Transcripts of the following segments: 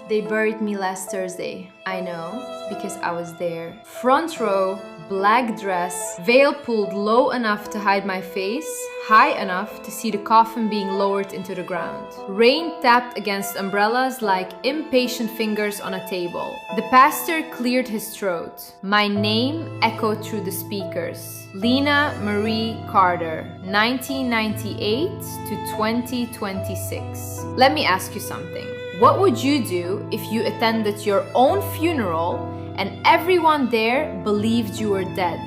They buried me last Thursday. I know, because I was there. Front row, black dress, veil pulled low enough to hide my face, high enough to see the coffin being lowered into the ground. Rain tapped against umbrellas like impatient fingers on a table. The pastor cleared his throat. My name echoed through the speakers. Lena Marie Carter, 1998 to 2026. Let me ask you something. What would you do if you attended your own funeral and everyone there believed you were dead?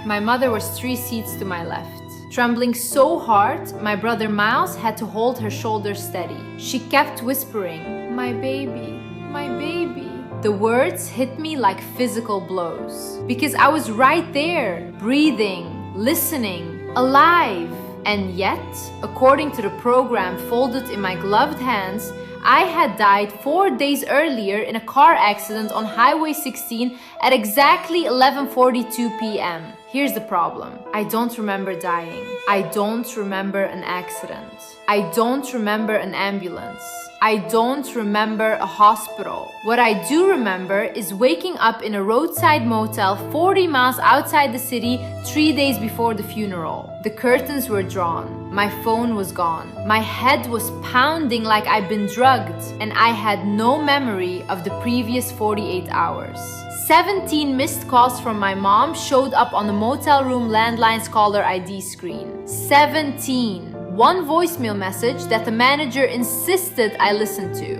My mother was 3 seats to my left. Trembling so hard, my brother Miles had to hold her shoulders steady. She kept whispering, "My baby, my baby." The words hit me like physical blows because I was right there, breathing, listening, alive. And yet, according to the program folded in my gloved hands, I had died 4 days earlier in a car accident on Highway 16 at exactly 11:42 p.m. Here's the problem. I don't remember dying. I don't remember an accident. I don't remember an ambulance. I don't remember a hospital. What I do remember is waking up in a roadside motel 40 miles outside the city 3 days before the funeral. The curtains were drawn. My phone was gone. My head was pounding like I'd been drugged, and I had no memory of the previous 48 hours. 17 missed calls from my mom showed up on the motel room landline's caller ID screen. 17. One voicemail message that the manager insisted I listen to.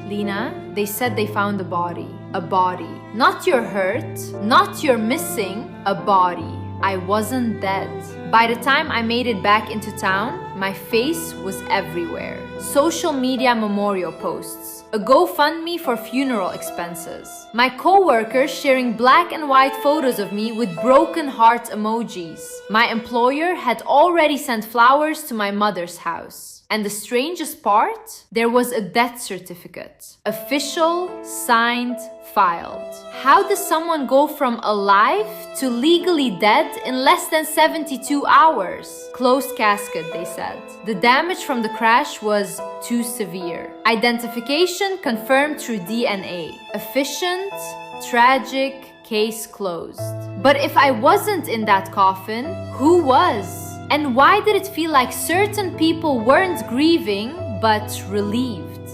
Lena, they said they found a body. A body. Not you're hurt, not you're missing, a body. I wasn't dead. By the time I made it back into town, my face was everywhere. Social media memorial posts, a GoFundMe for funeral expenses, my co-workers sharing black and white photos of me with broken heart emojis. My employer had already sent flowers to my mother's house. And the strangest part, there was a death certificate. Official, signed, filed. How does someone go from alive to legally dead in less than 72 hours? Closed casket, they said. The damage from the crash was too severe. Identification confirmed through DNA. Efficient, tragic, case closed. But if I wasn't in that coffin, who was? And why did it feel like certain people weren't grieving, but relieved?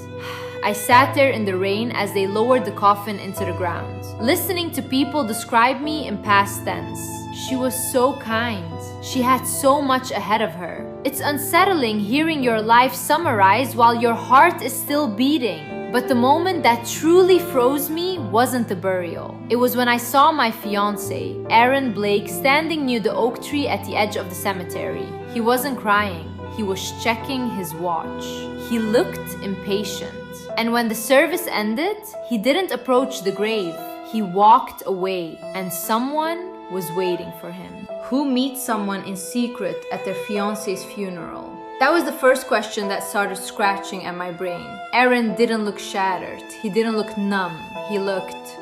I sat there in the rain as they lowered the coffin into the ground, listening to people describe me in past tense. She was so kind. She had so much ahead of her. It's unsettling hearing your life summarized while your heart is still beating. But the moment that truly froze me wasn't the burial. It was when I saw my fiancé, Aaron Blake, standing near the oak tree at the edge of the cemetery. He wasn't crying. He was checking his watch. He looked impatient. And when the service ended, he didn't approach the grave. He walked away, and someone was waiting for him. Who meets someone in secret at their fiancé's funeral? That was the first question that started scratching at my brain. Aaron didn't look shattered. He didn't look numb. He looked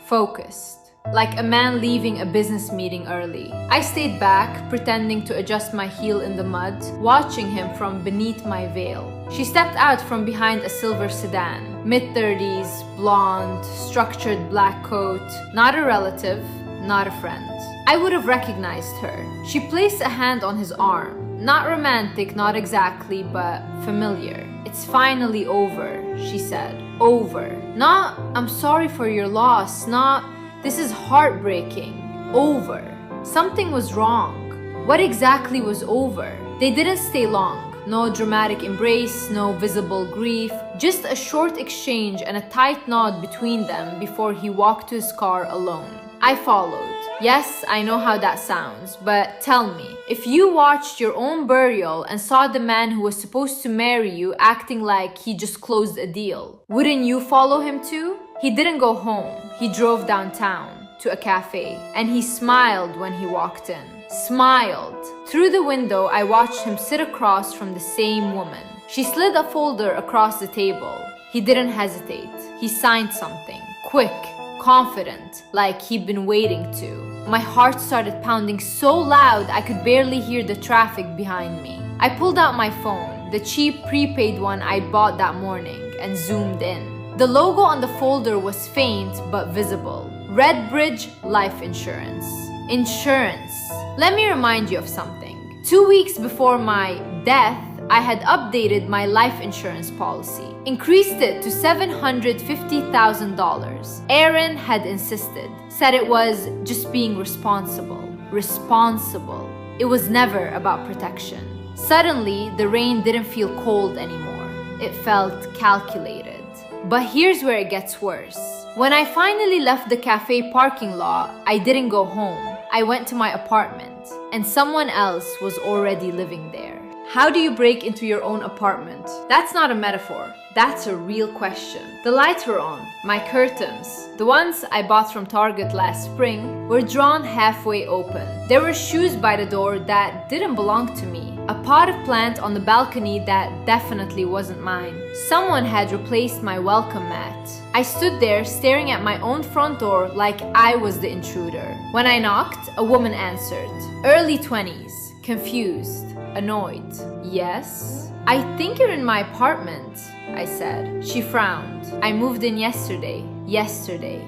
focused. Like a man leaving a business meeting early. I stayed back, pretending to adjust my heel in the mud, watching him from beneath my veil. She stepped out from behind a silver sedan. Mid-30s, blonde, structured black coat. Not a relative, not a friend. I would have recognized her. She placed a hand on his arm. Not romantic, not exactly, but familiar. It's finally over, she said. Over. Not, I'm sorry for your loss. Not, this is heartbreaking. Over. Something was wrong. What exactly was over? They didn't stay long. No dramatic embrace, no visible grief. Just a short exchange and a tight nod between them before he walked to his car alone. I followed. Yes, I know how that sounds, but tell me, if you watched your own burial and saw the man who was supposed to marry you acting like he just closed a deal, wouldn't you follow him too? He didn't go home. He drove downtown to a cafe, and he smiled when he walked in. Smiled. Through the window, I watched him sit across from the same woman. She slid a folder across the table. He didn't hesitate. He signed something. Quick. Confident, like he'd been waiting to. My heart started pounding so loud I could barely hear the traffic behind me. I pulled out my phone, the cheap prepaid one I'd bought that morning, and zoomed in. The logo on the folder was faint but visible. Redbridge Life Insurance. Insurance. Let me remind you of something. 2 weeks before my death, I had updated my life insurance policy, increased it to $750,000. Aaron had insisted, said it was just being responsible. Responsible. It was never about protection. Suddenly, the rain didn't feel cold anymore. It felt calculated. But here's where it gets worse. When I finally left the cafe parking lot, I didn't go home. I went to my apartment, and someone else was already living there. How do you break into your own apartment? That's not a metaphor. That's a real question. The lights were on. My curtains, the ones I bought from Target last spring, were drawn halfway open. There were shoes by the door that didn't belong to me. A potted plant on the balcony that definitely wasn't mine. Someone had replaced my welcome mat. I stood there staring at my own front door like I was the intruder. When I knocked, a woman answered. Early 20s, confused. Annoyed. Yes? I think you're in my apartment, I said. She frowned. I moved in yesterday. Yesterday.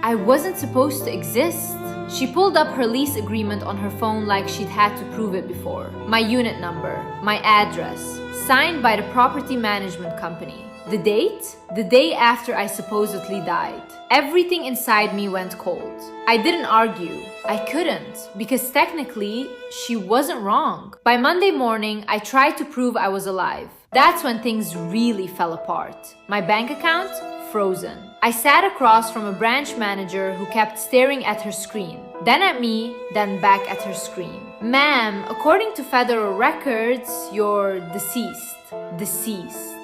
I wasn't supposed to exist. She pulled up her lease agreement on her phone like she'd had to prove it before. My unit number, my address, signed by the property management company. The date? The day after I supposedly died. Everything inside me went cold. I didn't argue. I couldn't, because technically, she wasn't wrong. By Monday morning, I tried to prove I was alive. That's when things really fell apart. My bank account? Frozen. I sat across from a branch manager who kept staring at her screen, then at me, then back at her screen. Ma'am, according to federal records, you're deceased. Deceased.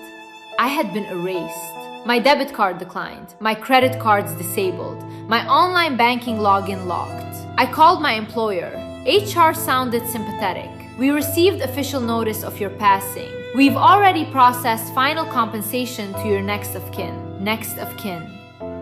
I had been erased. My debit card declined, my credit cards disabled, my online banking login locked. I called my employer. HR sounded sympathetic. We received official notice of your passing. We've already processed final compensation to your next of kin. Next of kin.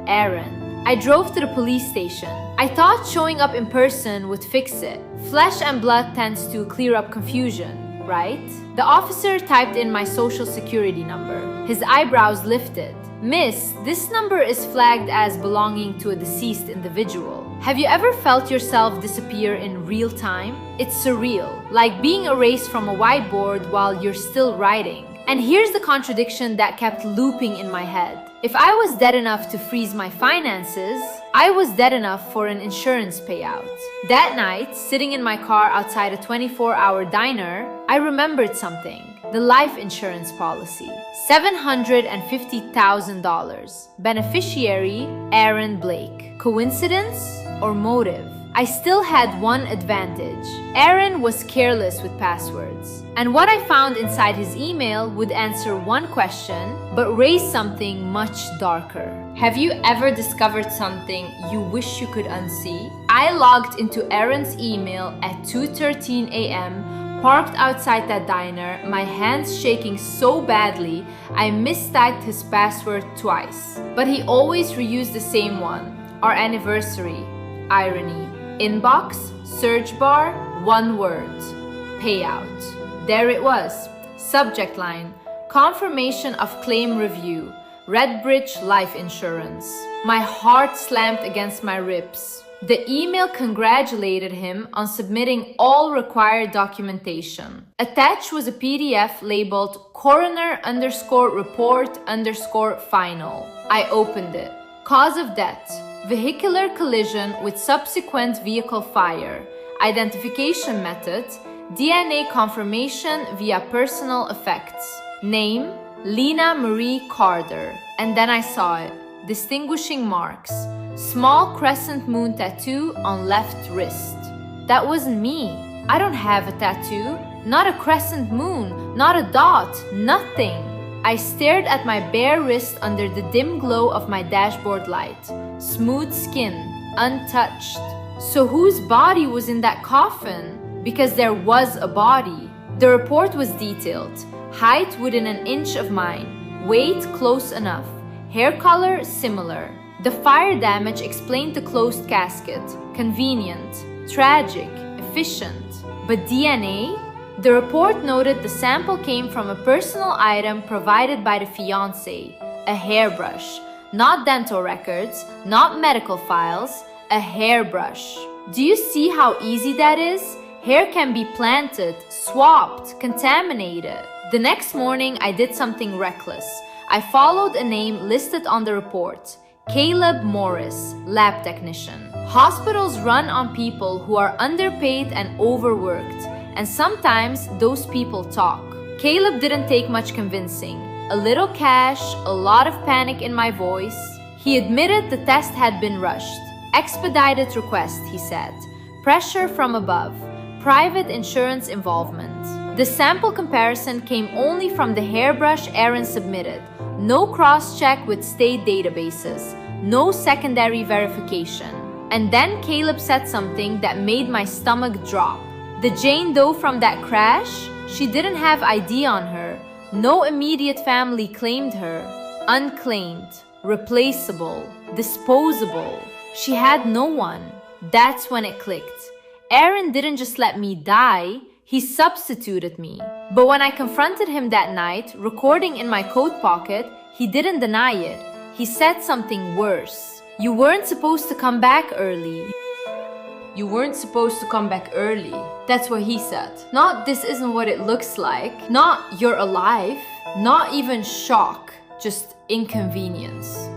Aaron. I drove to the police station. I thought showing up in person would fix it. Flesh and blood tends to clear up confusion, right? The officer typed in my social security number. His eyebrows lifted. Miss, this number is flagged as belonging to a deceased individual. Have you ever felt yourself disappear in real time? It's surreal, like being erased from a whiteboard while you're still writing. And here's the contradiction that kept looping in my head. If I was dead enough to freeze my finances, I was dead enough for an insurance payout. That night, sitting in my car outside a 24-hour diner, I remembered something. The life insurance policy. $750,000. Beneficiary, Aaron Blake. Coincidence or motive? I still had one advantage. Aaron was careless with passwords. And what I found inside his email would answer one question, but raise something much darker. Have you ever discovered something you wish you could unsee? I logged into Aaron's email at 2:13 a.m., parked outside that diner, my hands shaking so badly, I mistyped his password twice. But he always reused the same one. Our anniversary. Irony. Inbox, search bar, one word. Payout. There it was. Subject line. Confirmation of claim review. Redbridge Life Insurance. My heart slammed against my ribs. The email congratulated him on submitting all required documentation. Attached was a PDF labeled coroner_report_final. I opened it. Cause of death. Vehicular collision with subsequent vehicle fire. Identification method. DNA confirmation via personal effects. Name. Lena Marie Carter. And then I saw it. Distinguishing marks. Small crescent moon tattoo on left wrist. That wasn't me. I don't have a tattoo. Not a crescent moon. Not a dot. Nothing. I stared at my bare wrist under the dim glow of my dashboard light. Smooth skin. Untouched. So whose body was in that coffin? Because there was a body. The report was detailed. Height within an inch of mine. Weight close enough. Hair color similar. The fire damage explained the closed casket. Convenient, tragic, efficient. But DNA? The report noted the sample came from a personal item provided by the fiancé, a hairbrush, not dental records, not medical files, a hairbrush. Do you see how easy that is? Hair can be planted, swapped, contaminated. The next morning, I did something reckless. I followed a name listed on the report. Caleb Morris, lab technician. Hospitals run on people who are underpaid and overworked, and sometimes those people talk. Caleb didn't take much convincing. A little cash, a lot of panic in my voice. He admitted the test had been rushed. Expedited request, he said. Pressure from above. Private insurance involvement. The sample comparison came only from the hairbrush Aaron submitted. No cross-check with state databases. No secondary verification. And then Caleb said something that made my stomach drop. The Jane Doe from that crash? She didn't have ID on her. No immediate family claimed her. Unclaimed. Replaceable. Disposable. She had no one. That's when it clicked. Aaron didn't just let me die, he substituted me. But when I confronted him that night, recording in my coat pocket, he didn't deny it. He said something worse. You weren't supposed to come back early. You weren't supposed to come back early. That's what he said. Not this isn't what it looks like. Not you're alive. Not even shock. Just inconvenience.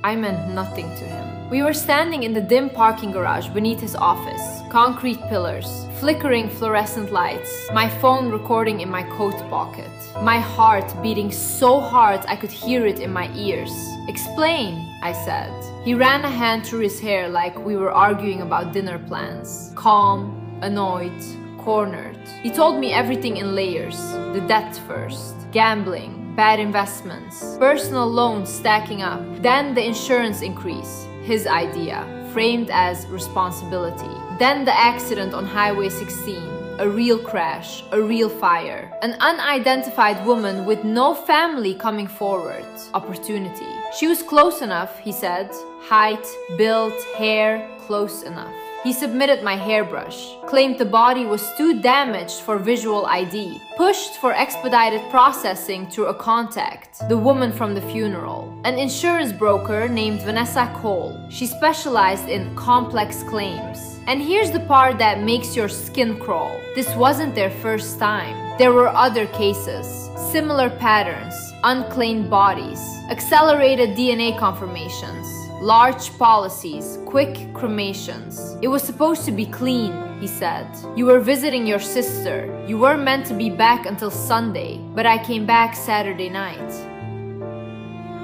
I meant nothing to him. We were standing in the dim parking garage beneath his office. Concrete pillars, flickering fluorescent lights, my phone recording in my coat pocket. My heart beating so hard I could hear it in my ears. Explain, I said. He ran a hand through his hair like we were arguing about dinner plans. Calm, annoyed, cornered. He told me everything in layers. The debt first. Gambling, bad investments, personal loans stacking up. Then the insurance increase. His idea, framed as responsibility. Then the accident on Highway 16, a real crash, a real fire. An unidentified woman with no family coming forward. Opportunity. She was close enough, he said. Height, build, hair, close enough. He submitted my hairbrush, claimed the body was too damaged for visual ID, pushed for expedited processing through a contact, the woman from the funeral, an insurance broker named Vanessa Cole. She specialized in complex claims. And here's the part that makes your skin crawl. This wasn't their first time. There were other cases, similar patterns, unclaimed bodies, accelerated DNA confirmations, large policies, quick cremations. It was supposed to be clean, he said. You were visiting your sister. You weren't meant to be back until Sunday, but I came back Saturday night.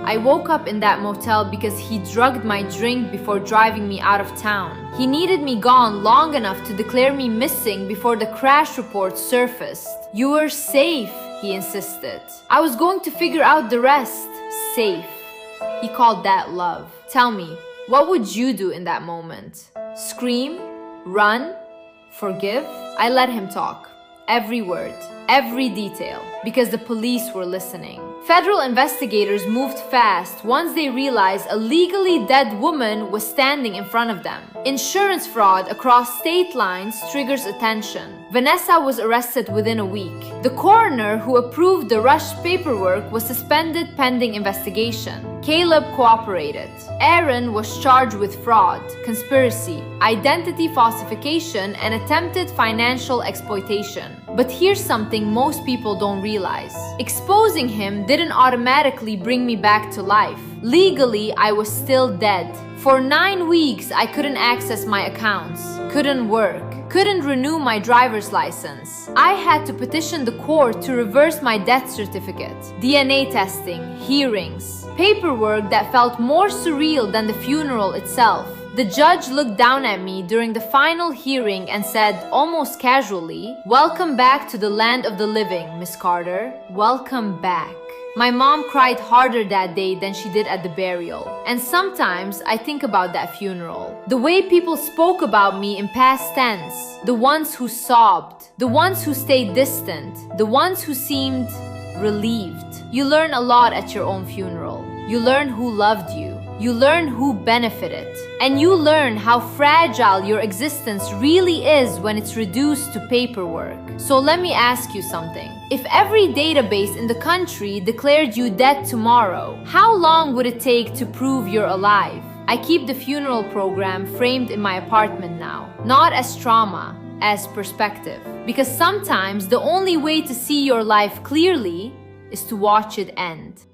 I woke up in that motel because he drugged my drink before driving me out of town. He needed me gone long enough to declare me missing before the crash report surfaced. You were safe, he insisted. I was going to figure out the rest. Safe. He called that love. Tell me, what would you do in that moment? Scream? Run? Forgive? I let him talk. Every word, every detail, because the police were listening. Federal investigators moved fast once they realized a legally dead woman was standing in front of them. Insurance fraud across state lines triggers attention. Vanessa was arrested within a week. The coroner who approved the rushed paperwork was suspended pending investigation. Caleb cooperated. Aaron was charged with fraud, conspiracy, identity falsification, and attempted financial exploitation. But here's something most people don't realize. Exposing him didn't automatically bring me back to life. Legally, I was still dead. For 9 weeks, I couldn't access my accounts, couldn't work, couldn't renew my driver's license. I had to petition the court to reverse my death certificate. DNA testing, hearings, paperwork that felt more surreal than the funeral itself. The judge looked down at me during the final hearing and said, almost casually, "Welcome back to the land of the living, Miss Carter. Welcome back." My mom cried harder that day than she did at the burial. And sometimes I think about that funeral. The way people spoke about me in past tense. The ones who sobbed. The ones who stayed distant. The ones who seemed relieved. You learn a lot at your own funeral. You learn who loved you. You learn who benefited. And you learn how fragile your existence really is when it's reduced to paperwork. So let me ask you something. If every database in the country declared you dead tomorrow, how long would it take to prove you're alive? I keep the funeral program framed in my apartment now, not as trauma, as perspective. Because sometimes the only way to see your life clearly is to watch it end.